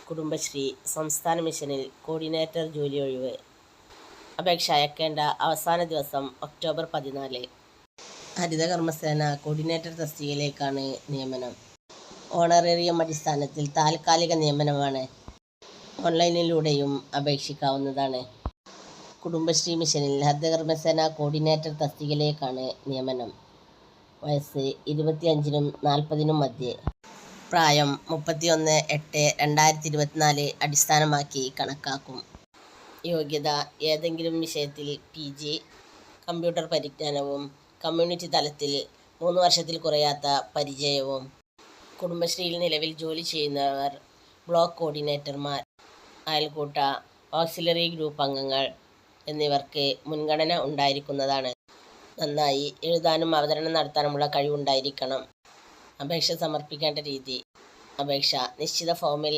കുടുംബശ്രീ സംസ്ഥാന മിഷനിൽ കോർഡിനേറ്റർ ജോലി ഒഴിവ്. അപേക്ഷ അയക്കേണ്ട അവസാന ദിവസം ഒക്ടോബർ 14. ഹരിതകർമ്മസേന കോർഡിനേറ്റർ തസ്തികയിലേക്കാണ് നിയമനം. ഓണറേറിയം അടിസ്ഥാനത്തിൽ താൽക്കാലിക നിയമനമാണ്. ഓൺലൈനിലൂടെയും അപേക്ഷിക്കാവുന്നതാണ്. കുടുംബശ്രീ മിഷനിൽ ഹരിതകർമ്മസേന കോർഡിനേറ്റർ തസ്തികയിലേക്കാണ് നിയമനം. വയസ്സ് 25-നും 40-നും മധ്യേ. പ്രായം 31/8/2024 അടിസ്ഥാനമാക്കി കണക്കാക്കും. യോഗ്യത ഏതെങ്കിലും വിഷയത്തിൽ PG, കമ്പ്യൂട്ടർ പരിജ്ഞാനവും കമ്മ്യൂണിറ്റി തലത്തിൽ 3 വർഷത്തിൽ കുറയാത്ത പരിചയവും. കുടുംബശ്രീയിൽ നിലവിൽ ജോലി ചെയ്യുന്നവർ, ബ്ലോക്ക് കോർഡിനേറ്റർമാർ, അയൽക്കൂട്ട ഓക്സിലറി ഗ്രൂപ്പ് അംഗങ്ങൾ എന്നിവർക്ക് മുൻഗണന ഉണ്ടായിരിക്കുന്നതാണ്. നന്നായി എഴുതാനും അവതരണം നടത്താനുമുള്ള കഴിവുണ്ടായിരിക്കണം. അപേക്ഷ സമർപ്പിക്കേണ്ട രീതി. അപേക്ഷ നിശ്ചിത ഫോമിൽ